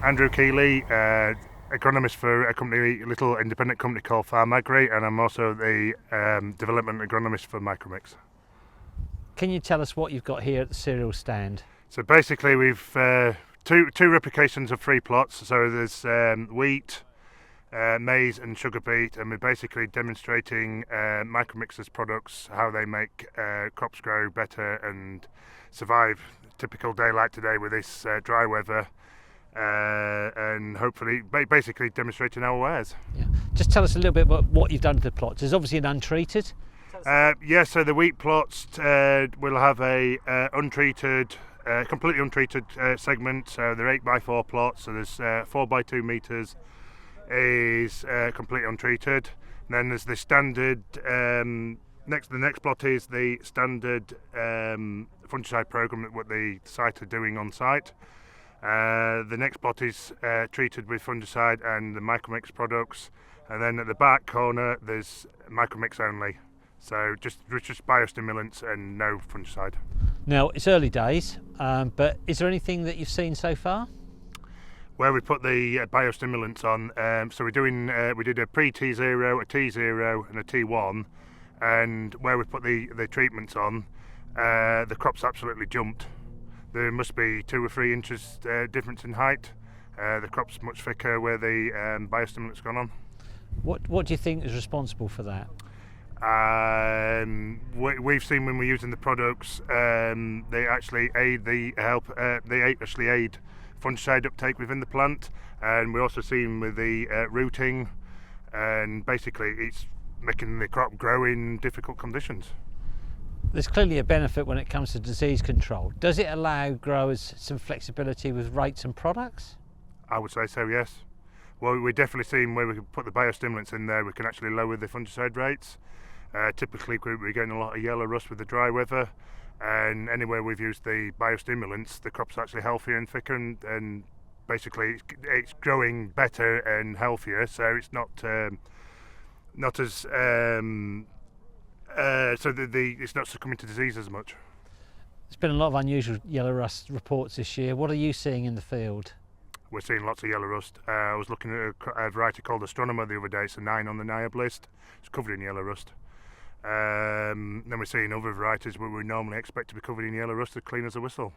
Andrew Kealey, agronomist for a little independent company called Farm Agri, and I'm also the development agronomist for Micromix. Can you tell us what you've got here at the cereal stand? So basically we've two replications of 3 plots. So there's wheat, maize and sugar beet, and we're basically demonstrating Micromix's products, how they make crops grow better and survive a typical day like today with this dry weather, and hopefully basically demonstrating our wares. Yeah. Just tell us a little bit about what you've done to the plots. There's obviously an untreated. So the wheat plots will have a completely untreated segment. So they're 8x4 plots, so there's 4x2 metres is completely untreated. And then there's the standard. The next plot is the standard fungicide program that what the site are doing on site. The next plot is treated with fungicide and the Micromix products, and then at the back corner there's Micromix only. So just biostimulants and no fungicide. Now it's early days, but is there anything that you've seen so far? Where we put the biostimulants on, so we did a pre-T0, a T0 and a T1, and where we put the treatments on, the crops absolutely jumped. There must be 2 or 3 inches difference in height. The crop's much thicker where the biostimulant's gone on. What do you think is responsible for that? We've seen when we're using the products, they actually aid fungicide uptake within the plant, and we also seen with the rooting, and basically it's making the crop grow in difficult conditions. There's clearly a benefit when it comes to disease control. Does it allow growers some flexibility with rates and products? I would say so, yes. Well, we're definitely seeing where we can put the biostimulants in there, we can actually lower the fungicide rates. Typically we're getting a lot of yellow rust with the dry weather, and anywhere we've used the biostimulants, the crop's actually healthier and thicker, and basically it's growing better and healthier, so it's not as it's not succumbing to disease as much. There's been a lot of unusual yellow rust reports this year. What are you seeing in the field? We're seeing lots of yellow rust. I was looking at a variety called Astronomer the other day. It's a 9 on the NIAB list. It's covered in yellow rust. Then we're seeing other varieties where we normally expect to be covered in yellow rust as clean as a whistle.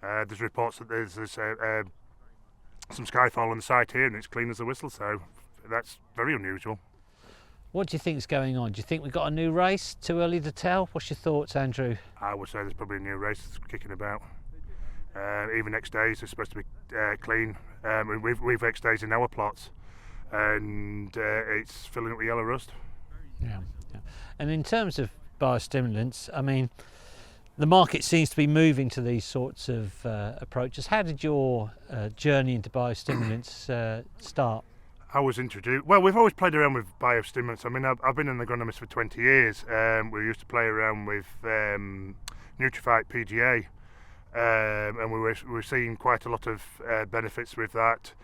There's reports that there's some skyfall on the site here and it's clean as a whistle, so that's very unusual. What do you think's going on? Do you think we've got a new race? Too early to tell? What's your thoughts, Andrew? I would say there's probably a new race that's kicking about. Even next days are supposed to be clean. We've X days in our plots, and it's filling up with yellow rust. Yeah. And in terms of biostimulants, I mean, the market seems to be moving to these sorts of approaches. How did your journey into biostimulants start? I was introduced. Well, we've always played around with biostimulants. I mean, I've been an agronomist for 20 years. We used to play around with Nutrifite PGA. And we were seeing quite a lot of benefits with that.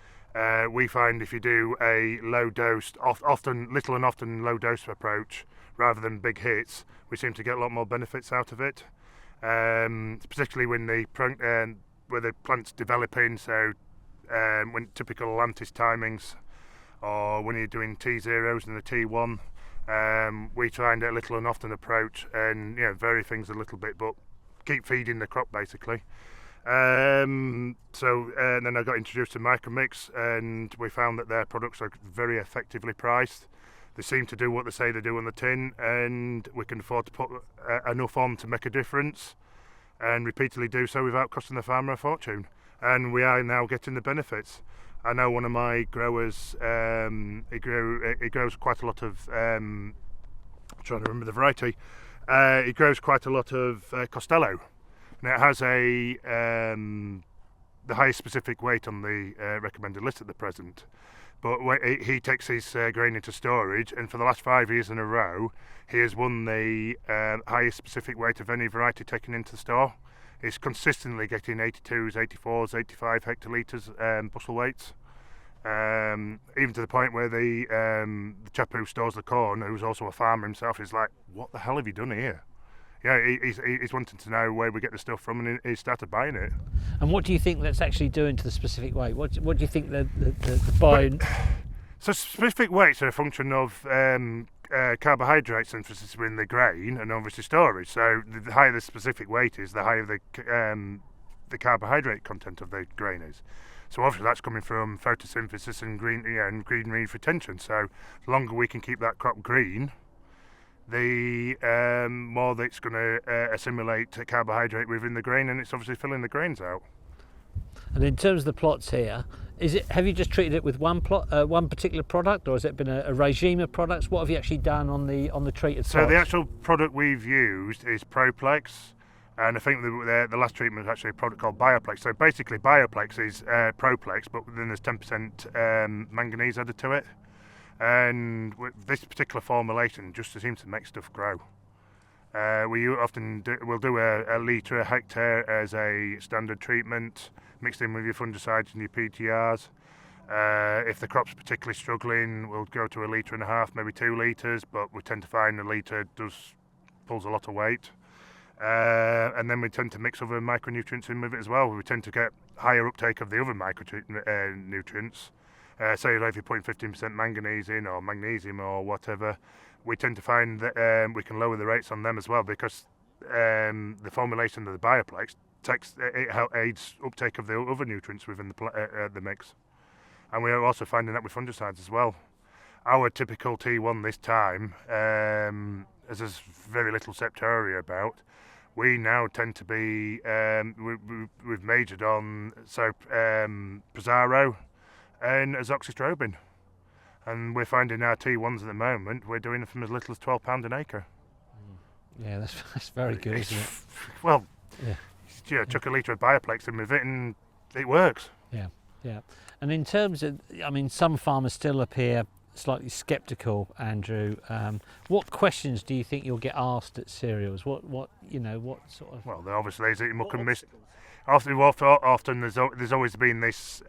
We find if you do a low dose, often little and often low dose approach rather than big hits, we seem to get a lot more benefits out of it. Particularly when where the plant's developing, so when typical Atlantis timings, or when you're doing T0s and the T1, we try and get a little and often approach and vary things a little bit, but keep feeding the crop basically. And then I got introduced to Micromix, and we found that their products are very effectively priced. They seem to do what they say they do on the tin, and we can afford to put enough on to make a difference, and repeatedly do so without costing the farmer a fortune. And we are now getting the benefits. I know one of my growers, he grows quite a lot of, I'm trying to remember the variety. It grows quite a lot of Costello, and it has the highest specific weight on the recommended list at the present. But he takes his grain into storage, and for the last 5 years in a row, he has won the highest specific weight of any variety taken into the store. He's consistently getting 82s, 84s, 85 hectolitres bushel weights. Even to the point where the chap who stores the corn, who's also a farmer himself, is like, what the hell have you done here? he's wanting to know where we get the stuff from, and he started buying it. And what do you think that's actually doing to the specific weight? What do you think the buying? So specific weights are a function of carbohydrate synthesis within the grain and obviously storage. So the higher the specific weight is, the higher the carbohydrate content of the grain is. So obviously that's coming from photosynthesis and green leaf retention. So the longer we can keep that crop green, the more that it's going to assimilate carbohydrate within the grain, and it's obviously filling the grains out. And in terms of the plots here, have you just treated it with one particular product, or has it been a regime of products? What have you actually done on the treated plots? So the actual product we've used is Proplex, and I think the last treatment was actually a product called Bioplex. So basically Bioplex is Proplex, but then there's 10% manganese added to it. And with this particular formulation just seems to make stuff grow. We'll do a litre a hectare as a standard treatment, mixed in with your fungicides and your PTRs. If the crop's particularly struggling, we'll go to 1.5 litres, maybe 2 litres, but we tend to find 1 litre pulls a lot of weight. And then we tend to mix other micronutrients in with it as well. We tend to get higher uptake of the other micronutrients. Say if you're putting 15% manganese in, or magnesium or whatever, we tend to find that we can lower the rates on them as well, because the formulation of the Bioplex aids uptake of the other nutrients within the mix. And we are also finding that with fungicides as well. Our typical T1 this time, as there's very little septoria about, we now tend to be, we've majored on Prosaro and azoxystrobin, and we're finding our T1s at the moment, we're doing them from as little as £12 an acre. Yeah, that's very good, isn't it? Well, chuck a litre of Bioplex in with it and it works. Yeah. And in terms of, some farmers still appear slightly sceptical, Andrew. What questions do you think you'll get asked at cereals? What sort of? Well, obviously, is it muck and mist? Often there's always been this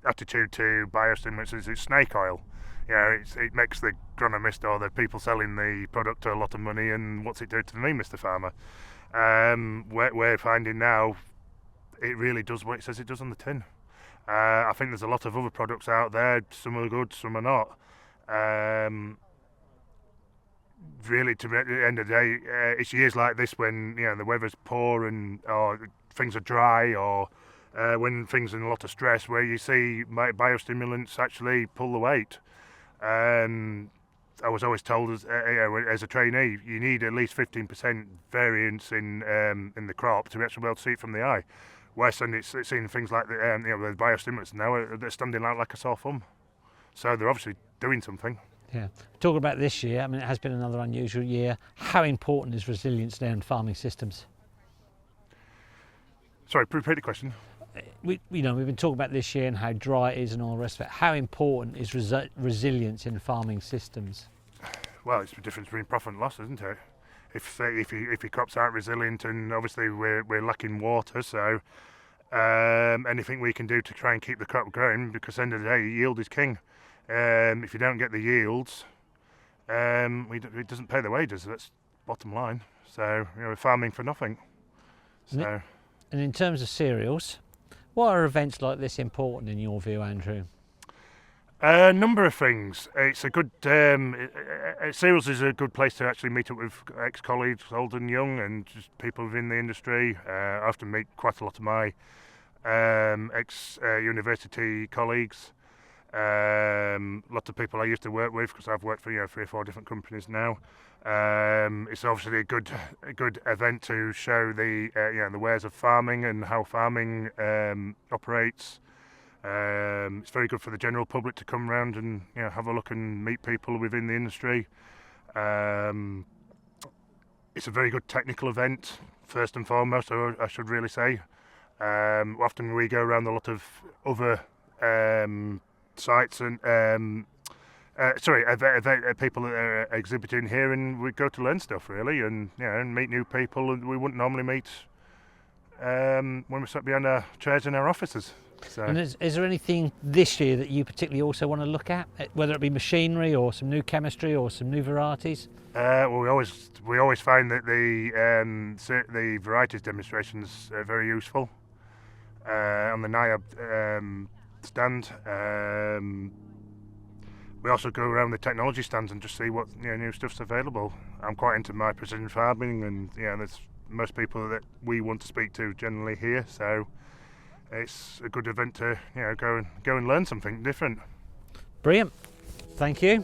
attitude to biostimulants, is it's snake oil. It makes the agronomist or the people selling the product a lot of money, and what's it do to me, Mr. Farmer? We're finding now it really does what it says it does on the tin. I think there's a lot of other products out there, some are good, some are not. Really, at the end of the day, it's years like this when the weather's poor or things are dry, or when things are in a lot of stress, where you see biostimulants actually pull the weight. I was always told as a trainee, you need at least 15% variance in the crop to actually be able to see it from the eye. Whereas it's seeing things like the biostimulants now, they're standing out like a sore thumb. So they're obviously doing something. Yeah. Talking about this year, it has been another unusual year. How important is resilience now in farming systems? Sorry, repeat the question. We've been talking about this year and how dry it is and all the rest of it. How important is resilience in farming systems? Well, it's the difference between profit and loss, isn't it? If your crops aren't resilient, and obviously we're lacking water, so anything we can do to try and keep the crop growing, because at the end of the day, yield is king. If you don't get the yields, it doesn't pay the wages. That's bottom line. So we're farming for nothing. So. And in terms of cereals, why are events like this important in your view, Andrew? A number of things. It's a good cereals is a good place to actually meet up with ex-colleagues, old and young, and just people within the industry. I often meet quite a lot of my ex-university colleagues. Lots of people I used to work with, because I've worked for 3 or 4 different companies now. It's obviously a good event to show the wares of farming and how farming operates. It's very good for the general public to come round and have a look and meet people within the industry. It's a very good technical event, first and foremost, I should really say. Often we go around a lot of other sites and people that are exhibiting here, and we go to learn stuff really, and and meet new people that we wouldn't normally meet when we sat behind our chairs in our offices. So, And is there anything this year that you particularly also want to look at, whether it be machinery or some new chemistry or some new varieties? well, we always find that the varieties demonstrations are very useful on the NIAB stand. We also go around the technology stands and just see what new stuff's available. I'm quite into my precision farming, and there's most people that we want to speak to generally here, so it's a good event to go and learn something different. Brilliant. Thank you.